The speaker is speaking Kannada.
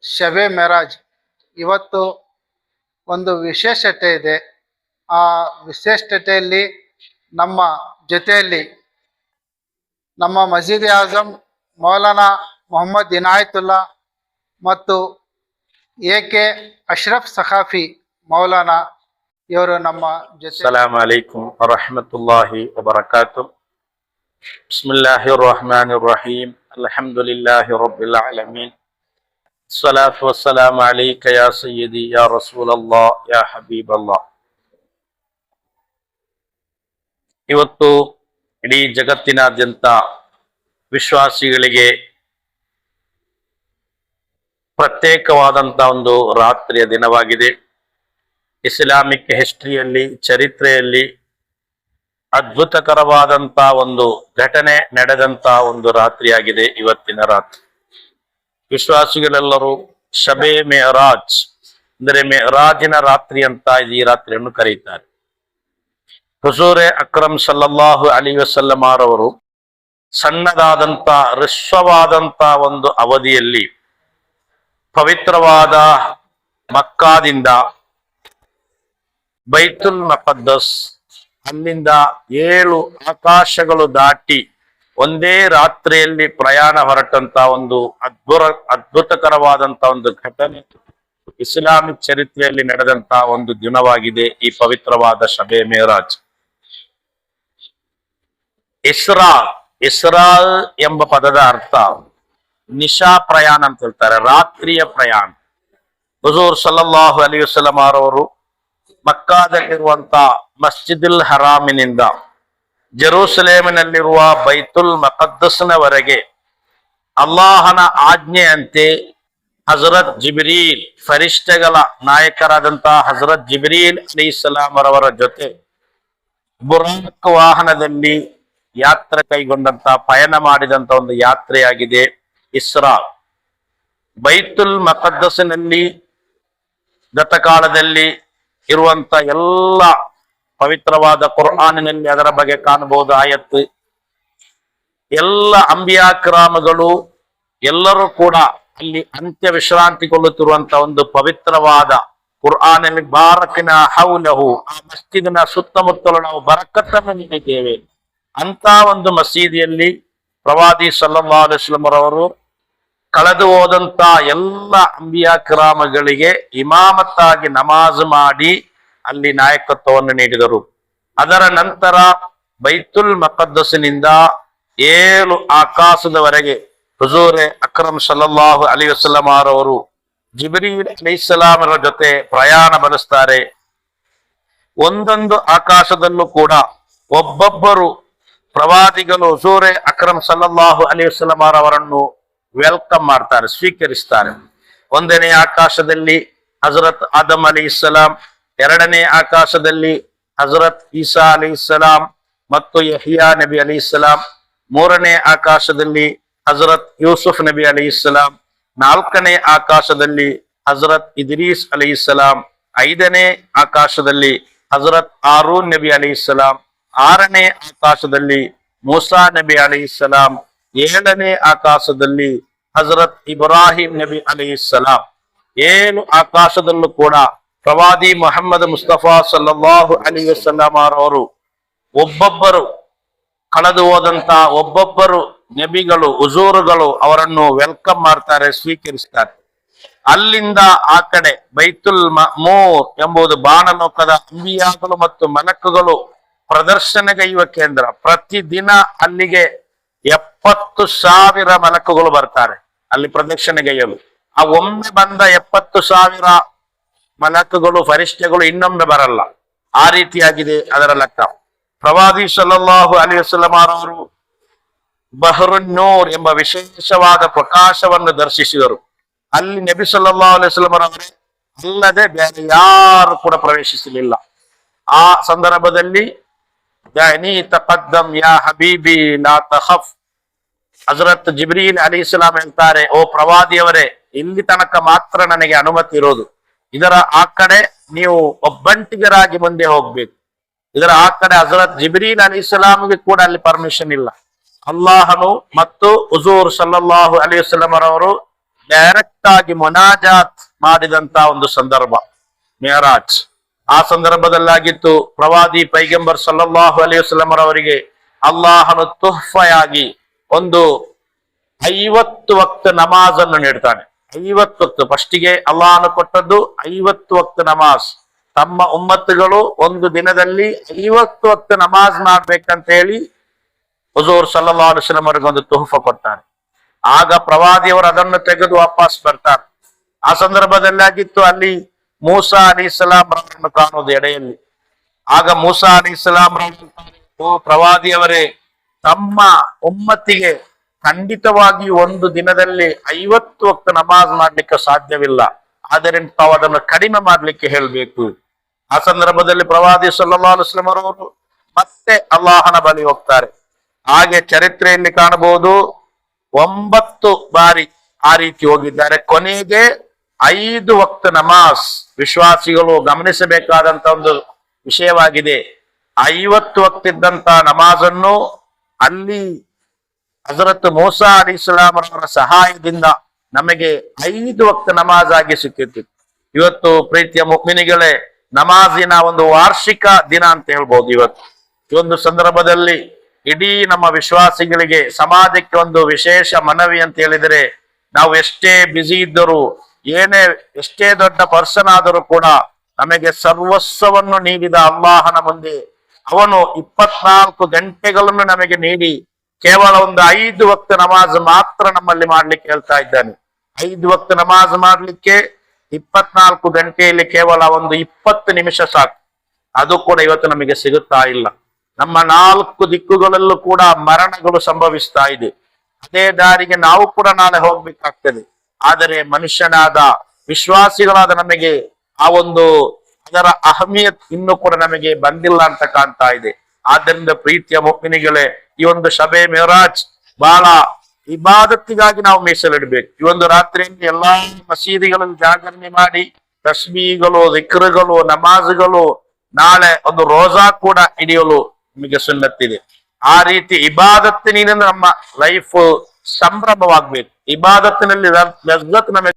ಶಬೆ ಮೆರಾಜ್. ಇವತ್ತು ಒಂದು ವಿಶೇಷತೆ ಇದೆ. ಆ ವಿಶೇಷತೆಯಲ್ಲಿ ನಮ್ಮ ಜೊತೆಯಲ್ಲಿ ನಮ್ಮ ಮಸೀದಿ ಆಜಮ್ ಮೌಲಾನಾ ಮೊಹಮ್ಮದ್ ಇನಾಯತುಲ್ಲಾ ಮತ್ತು ಎ.ಕೆ. ಅಶ್ರಫ್ ಸಖಾಫಿ ಮೌಲಾನಾ ಇವರು ನಮ್ಮ ಜೊತೆ. ಅಸ್ಸಲಾಮು ಅಲೈಕುಂ ವರಹಮತುಲ್ಲಾಹಿ ವಬರಕಾತು. ಬಿಸ್ಮಿಲ್ಲಾಹಿರ್ ರಹಮಾನಿರ್ ರಹೀಂ. ಅಲ್ಹಮ್ದುಲಿಲ್ಲಾಹಿ ರಬ್ಬಿಲ್ ಆಲಮೀನ್. ಸಲಾತು ವಸ್ಸಲಾಮು ಅಲೈಕ ಯಾ ಸಯ್ಯಿದಿ ಯಾ ರಸೂಲಲ್ಲಾಹ್ ಯಾ ಹಬೀಬಲ್ಲಾಹ್. ಇವತ್ತು ಇಡೀ ಜಗತ್ತಿನಾದ್ಯಂತ ವಿಶ್ವಾಸಿಗಳಿಗೆ ಪ್ರತ್ಯೇಕವಾದಂತ ಒಂದು ರಾತ್ರಿಯ ದಿನವಾಗಿದೆ. ಇಸ್ಲಾಮಿಕ್ ಹಿಸ್ಟ್ರಿಯಲ್ಲಿ, ಚರಿತ್ರೆಯಲ್ಲಿ ಅದ್ಭುತಕರವಾದಂತ ಒಂದು ಘಟನೆ ನಡೆದಂತ ಒಂದು ರಾತ್ರಿಯಾಗಿದೆ ಇವತ್ತಿನ ರಾತ್ರಿ. ವಿಶ್ವಾಸಿಗಳೆಲ್ಲರೂ ಶಬೆ ಮೆಹರಾಜ್ ಅಂದರೆ ಮೆಹರಾಜಿನ ರಾತ್ರಿ ಅಂತ ಈ ರಾತ್ರಿಯನ್ನು ಕರೆಯುತ್ತಾರೆ. ಹುಜೂರೆ ಅಕ್ರಮ್ ಸಲ್ಲಲ್ಲಾಹು ಅಲೈಹಿ ವಸಲ್ಲಂ ರವರು ಸಣ್ಣದಾದಂತ ಹ್ರಸ್ವವಾದಂತ ಒಂದು ಅವಧಿಯಲ್ಲಿ ಪವಿತ್ರವಾದ ಮಕ್ಕಾದಿಂದ ಬೈತುಲ್ ಮಖದ್ದಸ್, ಅಲ್ಲಿಂದ 7 ಆಕಾಶಗಳು ದಾಟಿ ಒಂದೇ ರಾತ್ರಿಯಲ್ಲಿ ಪ್ರಯಾಣ ಹೊರಟಂತ ಒಂದು ಅದ್ಭುತಕರವಾದಂತ ಒಂದು ಘಟನೆ ಇಸ್ಲಾಮಿಕ್ ಚರಿತ್ರೆಯಲ್ಲಿ ನಡೆದಂತ ಒಂದು ದಿನವಾಗಿದೆ ಈ ಪವಿತ್ರವಾದ ಶಬೆ ಮೆಹರಾಜ್. ಇಸ್ರಾ ಎಂಬ ಪದದ ಅರ್ಥ ನಿಶಾ ಪ್ರಯಾಣ ಅಂತ ಹೇಳ್ತಾರೆ, ರಾತ್ರಿಯ ಪ್ರಯಾಣ. ಹುಜೂರ್ ಸಲ್ಲಲ್ಲಾಹು ಅಲೈಹಿ ವಸಲ್ಲಂ ರವರು ಮಕ್ಕಾದಲ್ಲಿರುವಂತ ಮಸ್ಜಿದುಲ್ ಹರಾಮಿನಿಂದ ಜೆರೂಸಲೇಮಿನಲ್ಲಿರುವ ಬೈತುಲ್ ಮಖದ್ದಸ್ನವರೆಗೆ ಅಲ್ಲಾಹನ ಆಜ್ಞೆಯಂತೆ ಹಜರತ್ ಜಿಬ್ರೀಲ್, ಫರಿಷ್ಠೆಗಳ ನಾಯಕರಾದಂತಹ ಹಜರತ್ ಜಿಬ್ರೀಲ್ ಅಲೈಹಿಸ್ಸಲಾಂ ರವರ ಜೊತೆ ಬುರಾಕ್ ವಾಹನದಲ್ಲಿ ಯಾತ್ರೆ ಕೈಗೊಂಡಂತ, ಪಯಣ ಮಾಡಿದಂತ ಒಂದು ಯಾತ್ರೆಯಾಗಿದೆ ಇಸ್ರಾ. ಬೈತುಲ್ ಮಖದ್ದಸ್ನಲ್ಲಿ ಗತಕಾಲದಲ್ಲಿ ಇರುವಂತ ಎಲ್ಲ ಪವಿತ್ರವಾದ ಕುರ್ಆನಿನಲ್ಲಿ ಅದರ ಬಗ್ಗೆ ಕಾಣಬಹುದು ಆಯತ್ತು. ಎಲ್ಲ ಅಂಬಿಯಾಕ್ರಾಮಗಳು ಎಲ್ಲರೂ ಕೂಡ ಅಲ್ಲಿ ಅಂತ್ಯ ವಿಶ್ರಾಂತಿಗೊಳ್ಳುತ್ತಿರುವಂತ ಒಂದು ಪವಿತ್ರವಾದ ಕುರ್ಆನಲ್ಲಿ ಬಾರಕಿನ ಹೌಲಹು, ಆ ಮಸ್ಜಿದಿನ ಸುತ್ತಮುತ್ತಲು ನಾವು ಬರಕತ್ತನ್ನು ನೀಡಿದ್ದೇವೆ ಅಂತ ಒಂದು ಮಸೀದಿಯಲ್ಲಿ ಪ್ರವಾದಿ ಸಲ್ಲಲ್ಲಾಹು ಅಲೈಹಿ ವಸಲ್ಲಂ ರವರು ಕಳೆದು ಹೋದಂತ ಎಲ್ಲ ಅಂಬಿಯಾಕ್ರಾಮಗಳಿಗೆ ಇಮಾಮತ್ತಾಗಿ ನಮಾಜ್ ಮಾಡಿ ಅಲ್ಲಿ ನಾಯಕತ್ವವನ್ನು ನೀಡಿದರು. ಅದರ ನಂತರ ಬೈತುಲ್ ಮಖದ್ದಸ್ನಿಂದ 7 ಆಕಾಶದವರೆಗೆ ಹುಜೂರೆ ಅಕ್ರಮ್ ಸಲ್ಲಲ್ಲಾಹು ಅಲೈಹಿ ವಸಲ್ಲಂ ರವರು ಜಿಬ್ರೀಲ್ ಅಲೈಹಿಸ್ಸಲಾಮರ ಜೊತೆ ಪ್ರಯಾಣ ಬೆಳೆಸ್ತಾರೆ. ಒಂದೊಂದು ಆಕಾಶದಲ್ಲೂ ಕೂಡ ಒಬ್ಬೊಬ್ಬರು ಪ್ರವಾದಿಗಳು ಹುಜೂರೆ ಅಕ್ರಮ್ ಸಲ್ಲಲ್ಲಾಹು ಅಲೈಹಿ ವಸಲ್ಲಂ ಅವರನ್ನು ವೆಲ್ಕಮ್ ಮಾಡ್ತಾರೆ, ಸ್ವೀಕರಿಸ್ತಾರೆ. 1ನೇ ಆಕಾಶದಲ್ಲಿ ಹಜರತ್ ಆದಮ್ ಅಲೈಹಿಸ್ಸಲಾಂ, 2ನೇ ಆಕಾಶದಲ್ಲಿ ಹಜರತ್ ಈಸಾ ಅಲೈಹಿಸ್ಸಲಾಂ ಮತ್ತು ಯಹ್ಯಾ ನಬಿ ಅಲೈಹಿಸ್ಸಲಾಂ, 3ನೇ ಆಕಾಶದಲ್ಲಿ ಹಜರತ್ ಯೂಸುಫ್ ನಬಿ ಅಲೈಹಿಸ್ಸಲಾಂ, 4ನೇ ಆಕಾಶದಲ್ಲಿ ಹಜರತ್ ಇದ್ರೀಸ್ ಅಲೈಹಿಸ್ಸಲಾಂ, 5ನೇ ಆಕಾಶದಲ್ಲಿ ಹಜರತ್ ಆರೂನ್ ನಬಿ ಅಲೈಹಿಸ್ಸಲಾಂ, 6ನೇ ಆಕಾಶದಲ್ಲಿ ಮೂಸಾ ನಬಿ ಅಲೈಹಿಸ್ಸಲಾಂ, 7ನೇ ಆಕಾಶದಲ್ಲಿ ಹಜರತ್ ಇಬ್ರಾಹಿಂ ನಬಿ ಅಲೈಹಿಸ್ಸಲಾಂ. 7 ಆಕಾಶದಲ್ಲೂ ಕೂಡ ಪ್ರವಾದಿ ಮೊಹಮ್ಮದ್ ಮುಸ್ತಫಾ ಸಲ್ಲಲ್ಲಾಹು ಅಲೈಹಿ ವಸಲ್ಲಂ ಅವರು ಒಬ್ಬೊಬ್ಬರು ಕಳೆದು ಹೋದಂತ ಒಬ್ಬೊಬ್ಬರು ನಬಿಗಳು, ಹುಜೂರುಗಳು ಅವರನ್ನು ವೆಲ್ಕಮ್ ಮಾಡ್ತಾರೆ, ಸ್ವೀಕರಿಸ್ತಾರೆ. ಅಲ್ಲಿಂದ ಆ ಕಡೆ ಬೈತುಲ್ ಮಅಮೂರ್ ಎಂಬುದು ಬಾಣಲೋಕದ ಅಂಬಿಯಾಗಳು ಮತ್ತು ಮಲಕುಗಳು ಪ್ರದರ್ಶನಗೈಯುವ ಕೇಂದ್ರ. ಪ್ರತಿದಿನ ಅಲ್ಲಿಗೆ 70,000 ಮಲಕುಗಳು ಬರ್ತಾರೆ ಅಲ್ಲಿ ಪ್ರದಕ್ಷಿಣೆಗೈಯಲು. ಆ ಒಮ್ಮೆ ಬಂದ 70,000 ಮಲಕುಗಳು, ಫರಿಷ್ಠೆಗಳು ಇನ್ನೊಮ್ಮೆ ಬರಲ್ಲ. ಆ ರೀತಿಯಾಗಿದೆ ಅದರ ಲೆಕ್ಕ. ಪ್ರವಾದಿ ಸಲ್ಲಲ್ಲಾಹು ಅಲೈಹಿ ವಸಲ್ಲಂ ಅವರು ಬಹರುನ್ ನೂರ್ ಎಂಬ ವಿಶೇಷವಾದ ಪ್ರಕಾಶವನ್ನು ದರ್ಶಿಸಿದರು. ಅಲ್ಲಿ ನಬಿ ಸಲ್ಲಲ್ಲಾಹು ಅಲೈಹಿ ವಸಲ್ಲಂ ಅವರೇ ಅಲ್ಲದೆ ಬೇರೆ ಯಾರು ಕೂಡ ಪ್ರವೇಶಿಸಲಿಲ್ಲ. ಆ ಸಂದರ್ಭದಲ್ಲಿ ತಕದ್ದಮ್ ಯಾ ಹಬೀಬಿ ಲಾ ತಖಫ್, ಹಜರತ್ ಜಿಬ್ರೀಲ್ ಅಲೈಹಿಸ್ಸಲಾಂ ಹೇಳ್ತಾರೆ, ಓ ಪ್ರವಾದಿಯವರೇ, ಇಲ್ಲಿ ತನಕ ಮಾತ್ರ ನನಗೆ ಅನುಮತಿ ಇರೋದು, ಇದರ ಆ ಕಡೆ ನೀವು ಒಬ್ಬಂಟಿಗರಾಗಿ ಮುಂದೆ ಹೋಗ್ಬೇಕು. ಇದರ ಆ ಕಡೆ ಹಜರತ್ ಜಿಬ್ರೀಲ್ ಅಲೈಹಿಸ್ಸಲಾಂಗೆ ಕೂಡ ಅಲ್ಲಿ ಪರ್ಮಿಷನ್ ಇಲ್ಲ. ಅಲ್ಲಾಹನು ಮತ್ತು ಹುಜೂರ್ ಸಲ್ಲಲ್ಲಾಹು ಅಲೈಹಿ ವಸಲ್ಲಂ ಅವರು ಡೈರೆಕ್ಟ್ ಆಗಿ ಮುನಾಜಾತ್ ಮಾಡಿದಂತ ಒಂದು ಸಂದರ್ಭ ಮಿಯರಾಜ್. ಆ ಸಂದರ್ಭದಲ್ಲಾಗಿತ್ತು ಪ್ರವಾದಿ ಪೈಗಂಬರ್ ಸಲ್ಲಲ್ಲಾಹು ಅಲೈಹಿ ವಸಲ್ಲಂ ಅವರಿಗೆ ಅಲ್ಲಾಹನು ತುಹ್ಫೆಯಾಗಿ ಒಂದು 50 ವಕ್ತ ನಮಾಜ್ ಅನ್ನು ನೀಡ್ತಾನೆ. 50 ವಕ್ತ ಫಸ್ಟಿಗೆ ಅಲ್ಲಾಹನು ಕೊಟ್ಟದ್ದು 50 ವಕ್ತ ನಮಾಜ್. ತಮ್ಮ ಉಮ್ಮತ್ತುಗಳು ಒಂದು ದಿನದಲ್ಲಿ 50 ವಕ್ತ ನಮಾಜ್ ಮಾಡ್ಬೇಕಂತ ಹೇಳಿ ಹುಜೂರ್ ಸಲ್ಲಲ್ಲಾಹು ಅಲೈಹಿ ವಸಲ್ಲಂ ಅವರಿಗೆ ಒಂದು ತುಹ್ಫ ಕೊಡ್ತಾರೆ. ಆಗ ಪ್ರವಾದಿಯವರು ಅದನ್ನು ತೆಗೆದು ವಾಪಸ್ ಬರ್ತಾರೆ. ಆ ಸಂದರ್ಭದಲ್ಲಾಗಿತ್ತು ಅಲ್ಲಿ ಮೂಸಾ ಅಲೈಹಿಸ್ಸಲಾಂ ರನ್ನು ಕಾಣುವುದು ಎಡೆಯಲ್ಲಿ. ಆಗ ಮೂಸಾ ಅಲೈಹಿಸ್ಸಲಾಂ ಓ ಪ್ರವಾದಿಯವರೇ, ತಮ್ಮ ಉಮ್ಮತ್ತಿಗೆ ಖಂಡಿತವಾಗಿ ಒಂದು ದಿನದಲ್ಲಿ 50 ವಕ್ತ ನಮಾಜ್ ಮಾಡ್ಲಿಕ್ಕೆ ಸಾಧ್ಯವಿಲ್ಲ, ಆದ್ದರಿಂದ ತಾವು ಅದನ್ನು ಕಡಿಮೆ ಮಾಡ್ಲಿಕ್ಕೆ ಹೇಳ್ಬೇಕು. ಆ ಸಂದರ್ಭದಲ್ಲಿ ಪ್ರವಾದಿ ಸಲ್ಲಲ್ಲಾಹು ಅಲೈಹಿ ವಸಲ್ಲಂ ಅವರು ಮತ್ತೆ ಅಲ್ಲಾಹನ ಬಳಿ ಹೋಗ್ತಾರೆ. ಹಾಗೆ ಚರಿತ್ರೆಯಲ್ಲಿ ಕಾಣಬಹುದು 9 ಬಾರಿ ಆ ರೀತಿ ಹೋಗಿದ್ದಾರೆ. ಕೊನೆಗೆ 5 ವಕ್ತ ನಮಾಜ್. ವಿಶ್ವಾಸಿಗಳು ಗಮನಿಸಬೇಕಾದಂತ ಒಂದು ವಿಷಯವಾಗಿದೆ. 50 ವಕ್ತ ಇದ್ದಂತ ನಮಾಜನ್ನು ಅಲ್ಲಿ ಹಜರತ್ ಮೂಸಾ ಅಲೈಹಿಸ್ಸಲಾಂ ಅವರ ಸಹಾಯದಿಂದ ನಮಗೆ 5 ವಕ್ತ ನಮಾಜ್ ಆಗಿ ಸಿಕ್ಕಿತ್ತು. ಇವತ್ತು ಪ್ರೀತಿಯ ಮುಫ್ಮಿನಿಗಳೇ, ನಮಾಜಿನ ಒಂದು ವಾರ್ಷಿಕ ದಿನ ಅಂತ ಹೇಳ್ಬೋದು. ಈ ಒಂದು ಸಂದರ್ಭದಲ್ಲಿ ಇಡೀ ನಮ್ಮ ವಿಶ್ವಾಸಿಗಳಿಗೆ ಸಮಾಜಕ್ಕೆ ಒಂದು ವಿಶೇಷ ಮನವಿ ಅಂತ ಹೇಳಿದರೆ, ನಾವು ಎಷ್ಟೇ ಬ್ಯುಸಿ ಇದ್ದರೂ, ಎಷ್ಟೇ ದೊಡ್ಡ ಪರ್ಸನ್ ಆದರೂ ಕೂಡ ನಮಗೆ ಸರ್ವಸ್ವವನ್ನು ನೀಡಿದ ಅಲ್ಲಾಹನ ಮುಂದೆ ಅವನು 24 ಗಂಟೆಗಳನ್ನು ನಮಗೆ ನೀಡಿ ಕೇವಲ ಒಂದು 5 ವಕ್ತ ನಮಾಜ್ ಮಾತ್ರ ನಮ್ಮಲ್ಲಿ ಮಾಡ್ಲಿಕ್ಕೆ ಹೇಳ್ತಾ ಇದ್ದಾನೆ. 5 ವಕ್ತ ನಮಾಜ್ ಮಾಡ್ಲಿಕ್ಕೆ 24 ಗಂಟೆಯಲ್ಲಿ ಕೇವಲ ಒಂದು 20 ನಿಮಿಷ ಸಾಕು. ಅದು ಕೂಡ ಇವತ್ತು ನಮಗೆ ಸಿಗುತ್ತಾ ಇಲ್ಲ. ನಮ್ಮ 4 ದಿಕ್ಕುಗಳಲ್ಲೂ ಕೂಡ ಮರಣಗಳು ಸಂಭವಿಸ್ತಾ ಇದೆ. ಅದೇ ದಾರಿಗೆ ನಾವು ಕೂಡ ನಾಳೆ ಹೋಗ್ಬೇಕಾಗ್ತದೆ. ಆದರೆ ಮನುಷ್ಯನಾದ ವಿಶ್ವಾಸಿಗಳಾದ ನಮಗೆ ಆ ಒಂದು ಅದರ ಅಹಮಿಯತ್ ಇನ್ನೂ ಕೂಡ ನಮಗೆ ಬಂದಿಲ್ಲ ಅಂತ ಕಾಣ್ತಾ ಇದೆ. ಆದ್ದರಿಂದ ಪ್ರೀತಿಯ ಮುಫ್ಮಿನಿಗಳೇ, ಈ ಒಂದು ಶಬೆ ಮಿರಾಜ್ ಬಹಳ ಇಬಾದತ್ತಿಗಾಗಿ ನಾವು ಮೀಸಲಿಡಬೇಕು. ಈ ಒಂದು ರಾತ್ರಿಯಲ್ಲಿ ಎಲ್ಲಾ ಮಸೀದಿಗಳಲ್ಲಿ ಜಾಗರಣೆ ಮಾಡಿ ತಸ್ಬೀಗಳು, ದಿಕ್ರುಗಳು, ನಮಾಜ್ಗಳು, ನಾಳೆ ಒಂದು ರೋಜಾ ಕೂಡ ಹಿಡಿಯಲು ನಿಮಗೆ ಸುನ್ನತ್ತಿದೆ. ಆ ರೀತಿ ಇಬಾದತ್ತಿನಿಂದ ನಮ್ಮ ಲೈಫ್ ಸಂಭ್ರಮವಾಗ್ಬೇಕು. ಇಬಾದತ್ತಿನಲ್ಲಿ ಲಜ್ಜತ್ ನಮಗೆ